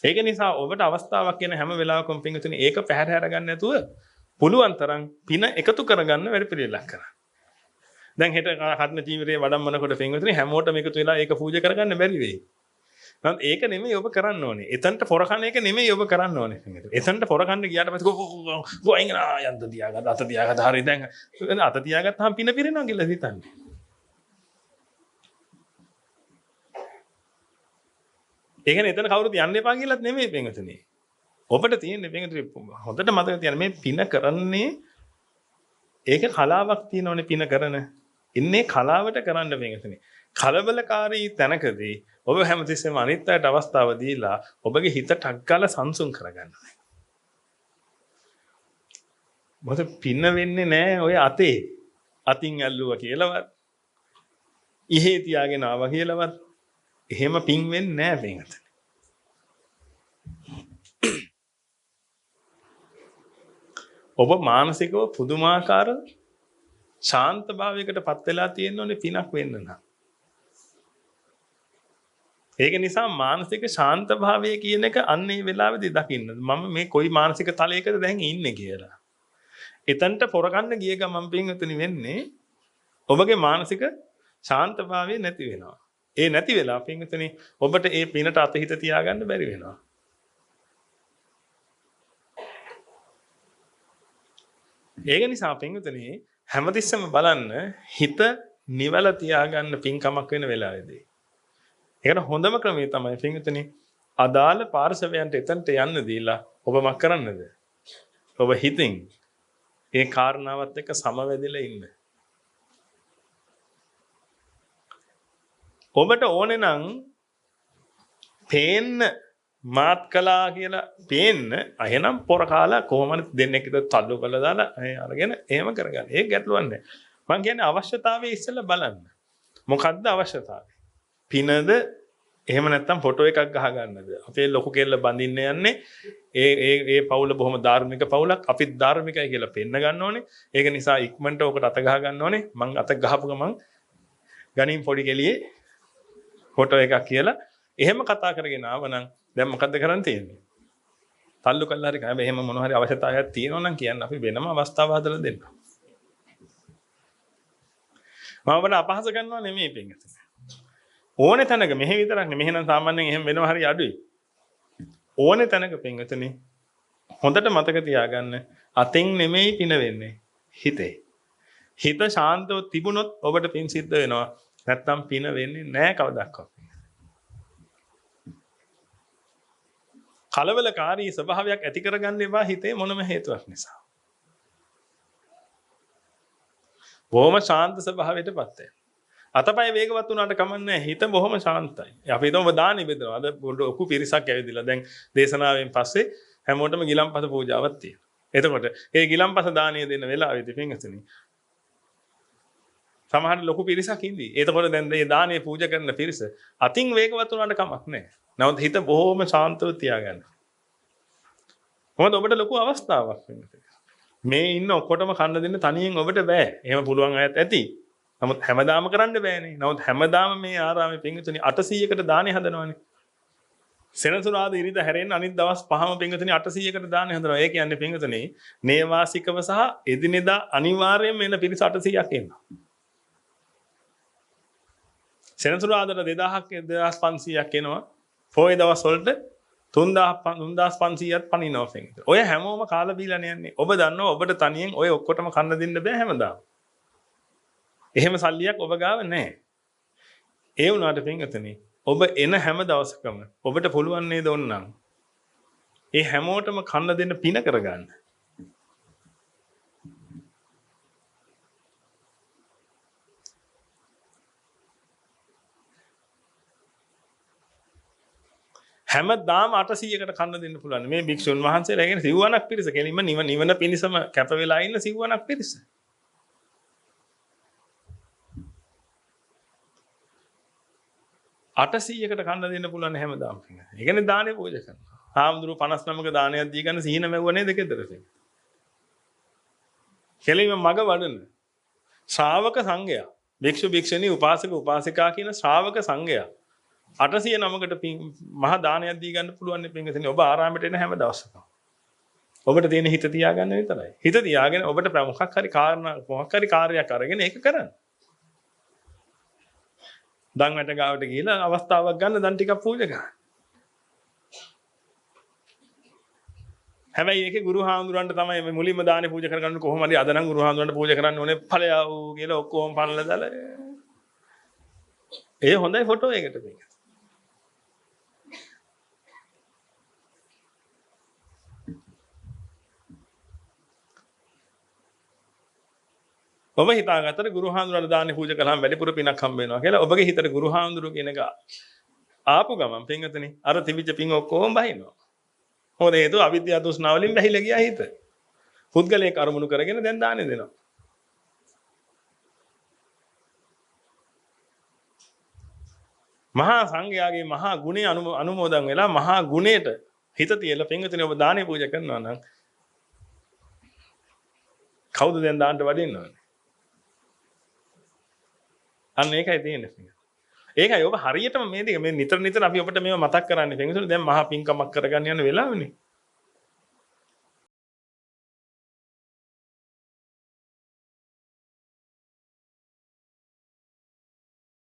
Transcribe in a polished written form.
ඒක නිසා ඔබට අවස්ථාවක් එන හැම වෙලාවකම පින්විතනි ඒක පැහැර හැරගන්න නැතුව පුළුවන් තරම් පින එකතු කරගන්න වැඩ පිළිවෙලක් කරන්න. දැන් හෙට කර්ණ ජීවිතේ වඩම්මනකොට පින්විතනි හැමෝටම එකතු වෙලා ඒක පූජා කරගන්න බැරි වෙයි. නමුත් ඒක නෙමෙයි ඔබ කරන්න ඕනේ. එතනට පොරකන එක නෙමෙයි ඔබ කරන්න ඕනේ පින්විතනි. එතනට පොරකන්න ගියාට පස්සේ ගෝයින් යන්ත තියාගත්ත අත තියාගත්ත හරිය දැන් අත තියාගත්තාම පින පිරෙනවා කියලා හිතන්නේ. ඒ කියන්නේ එතන කවුරුත් යන්න එපා කියලාත් නෙමෙයි පින්විතනි. ඔබට තියෙන්නේ පින්විතනි හොඳට මතක තියාගන්න මේ පින කරන්නේ ඒක කලාවක් තියෙනවනේ පින කරන. ඉන්නේ කලාවට කරන්න පින්විතනි. කලබලකාරී තැනකදී ඔබ හැමතිස්සෙම අනිත් අයට අවස්ථාව දීලා ඔබගේ හිත ටක් ගාලා සංසුන් කරගන්න. මොකද පින වෙන්නේ නැහැ ඔය අතේ. අතින් ඇල්ලුවා කියලාවත් ඉහේ තියාගෙන ආවා කියලාවත් එහෙම පින් වෙන්නේ නැහැ පින්විතනි. ඔබ මානසිකව පුදුමාකාර ශාන්ත භාවයකට පත් වෙලා තියෙනෝනේ පිනක් වෙන්න නම්. ඒක නිසා මානසික ශාන්ත භාවය කියන එක අන්න ඒ වෙලාවේදී දකින්න. මම මේ කොයි මානසික තලයකද දැන් ඉන්නේ කියලා. එතනට පොරකන්න ගිය ගමන් පින්විතනි වෙන්නේ ඔබගේ මානසික ශාන්ත භාවය නැති වෙනවා. ඒ නැති වෙලා පින්විතනි ඔබට ඒ පිනට අතහිත තියාගන්න බැරි වෙනවා. ඒක නිසා පින්විතනි හැමතිස්සෙම බලන්න හිත නිවල තියාගන්න පින්කමක් වෙන වෙලාවේදී. ඒකට හොඳම ක්‍රමය තමයි පින්විතනි අදාළ පාර්ශවයන්ට එතනට යන්න දීලා ඔබ මක් කරන්නද? ඔබ හිතින් ඒ කාරණාවත් එක්ක සමවැදෙලා ඉන්න. ඔබට ඕනේ නම් පේන්න මාත් කලා කියලා පේන්න එහෙනම් පොර කාලා කොහොමද දෙන්නෙක් ඉත තල්ලු කරලා දාලා අරගෙන එහෙම කරගන්න. ඒක ගැටලුවක් නෑ. මම කියන්නේ අවශ්‍යතාවය ඉස්සෙල්ලා බලන්න. මොකද්ද අවශ්‍යතාවය? පිනද එහෙම නැත්නම් ෆොටෝ එකක් ගහ ගන්නද? අපේ ලොකු කෙල්ල බඳින්න යන්නේ ඒ පවුල බොහොම ධාර්මික පවුලක්. අපිත් ධාර්මිකයි කියලා පෙන්න ගන්න ඕනේ. ඒක නිසා ඉක්මනට ඔකට අත ගහ ගන්න ඕනේ. මං අත ගහපු ගමන් ගණින් පොඩි කෙලියේ ෆොටෝ එකක් කියලා එහෙම කතා කරගෙන ආවනම් දැන් මොකද්ද කරන්න තියෙන්නේ? තල්ලු කළා හරි කම එහෙම මොන හරි අවශ්‍යතාවයක් තියෙනවා නම් කියන්න අපි වෙනම අවස්ථාව හදලා දෙන්න. මම ඔබට අපහාස කරනවා නෙමෙයි පින්විතනි. ඕනේ තැනක මෙහෙ විතරක් නෙමෙයි. මෙහෙනම් සාමාන්‍යයෙන් එහෙම වෙනවා හරි අඩුයි. ඕනේ තැනක පින්විතනි හොඳට මතක තියාගන්න අතෙන් නෙමෙයි පින වෙන්නේ හිතේ. හිත ශාන්තව තිබුණොත් ඔබට පින් සිද්ධ වෙනවා. නැත්තම් පින වෙන්නේ නැහැ කවදාවත්. කලබලකාරී ස්වභාවයක් ඇති කරගන්න එපා හිතේ මොනම හේතුවක් නිසා. බොහොම ශාන්ත ස්වභාවයටපත් වෙන්න. අතපය වේගවත් වුණාට කමන්නේ හිත බොහොම ශාන්තයි. අපි හිතමු දානි බෙදනවා. අද ලොකු පිරිසක් ඇවිදලා දැන් දේශනාවෙන් පස්සේ හැමෝටම ගිලම්පස පූජාවක් තියෙනවා. එතකොට ඒ ගිලම්පස දානිය දෙන වෙලාවෙදී පින්වතුනි සමහර ලොකු පිරිසක් ඉඳී. එතකොට දැන් මේ දානිය පූජා කරන පිරිස අතින් වේගවත් වුණාට කමක් නැහැ. නමුත් හිත බොහොම ශාන්තව තියාගන්න. මොකද ඔබට ලොකු අවස්ථාවක් වෙනවා. මේ ඉන්න ඔක්කොටම කන්න දෙන්න තනියෙන් ඔබට බෑ. එහෙම පුළුවන් අයත් ඇති. නමුත් හැමදාම කරන්න බෑනේ. නමුත් හැමදාම මේ ආරාමේ පින්විතනි 800කට දානේ හදනවානේ. සෙනසුරාදා ඉරිදා හැරෙන්න අනිත් දවස් පහම පින්විතනි 800කට දානේ හදනවා. ඒ කියන්නේ පින්විතනි නේවාසිකව සහ එදිනෙදා අනිවාර්යයෙන්ම එන පිරිස 800ක් එනවා. සෙනසුරාදාට 2000ක් 2500ක් එනවා. පොයේ දවස් වලට 3500ක් පනිනවා පින්විතනි. ඔය හැමෝම කාලා බීලානේ යන්නේ. ඔබ දන්නවා ඔබට තනියෙන් ඔය ඔක්කොටම කන්න දෙන්න බෑ හැමදාම. එහෙම සල්ලියක් ඔබ ගාව නැහැ. ඒ වුණාට පින්වතුනි ඔබ එන හැම දවසකම ඔබට පුළුවන් නේද ඕනනම් ඒ හැමෝටම කන්න දෙන්න පින කරගන්න. හැමදාම 800කට කන්න දෙන්න පුළුවන්. මේ භික්ෂුන් වහන්සේලා කියන්නේ සිව්වණක් පිරිස. කෙලින්ම නිවන පිණිසම කැප වෙලා ඉන්න සිව්වණක් පිරිස. 800කට කන්න දෙන්න පුළුවන් හැමදාම. ඒ කියන්නේ දානේ පූජා කරනවා. හාමුදුරුවෝ 59ක දානයක් දී ගන්න සීන මැව්ව නේද කෙදරට. කෙලින්ම මග වඩන ශ්‍රාවක සංඝයා, භික්ෂු භික්ෂුණී උපාසක උපාසිකා කියන ශ්‍රාවක සංඝයා 809කට මහා දානයක් දී ගන්න පුළුවන් නේ පින්වතුනි. ඔබ ආරාමයට එන හැම දවසකම. ඔබට තියෙන හිත තියාගන්න විතරයි. හිත තියාගෙන ඔබට මොකක් හරි කාර්යයක් අරගෙන ඒක කරන්න. දන් වැට ගාවට ගිහිලා අවස්ථාවක් ගන්න දන් ටිකක් පූජා කරන්න. හැබැයි ඒකේ ගුරු හාමුදුරන්ට තමයි මේ මුලින්ම දානේ පූජා කරගන්න කොහොම හරි අද නම් ගුරු හාමුදුරන්ට පූජා කරන්න ඕනේ ඵලයව කියලා ඔක්කොම පනලා දාලා. ඒ හොඳයි ෆොටෝ එකකට මේක. ඔබ හිතාගත්තට ගුරු හාමුදුරන්ට දාන්නේ පූජා කළාම වැඩිපුර පිනක් හම්බ වෙනවා කියලා ඔබගේ හිතට ගුරු හාමුදුරු කියන එක ආපු ගමන් පින්වතුනි අර තිබිච්ච පින් ඔක්කොම බහිනවා. මොකද හේතුව අවිද්‍යාව තෘෂ්ණාව වලින් බැහැලා ගියා හිත. පුද්ගලයෙක් අරමුණු කරගෙන දැන් දාන්නේ දෙනවා. මහා සංඝයාගේ මහා ගුණේ අනුමෝදන් වෙලා මහා ගුණයට හිත තියලා පින්වතුනි ඔබ දානේ පූජා කරනවා නම් කවුද දැන් දාන්නට වඩින්නවනේ? අන්න ඒකයි තියෙන්නේ. ඒකයි ඔබ හරියටම මේ නිතර අපි ඔබට මේව මතක් කරන්නේ. පින්වතුනි දැන් මහා පින්කමක් කරගන්න යන වෙලාවනේ.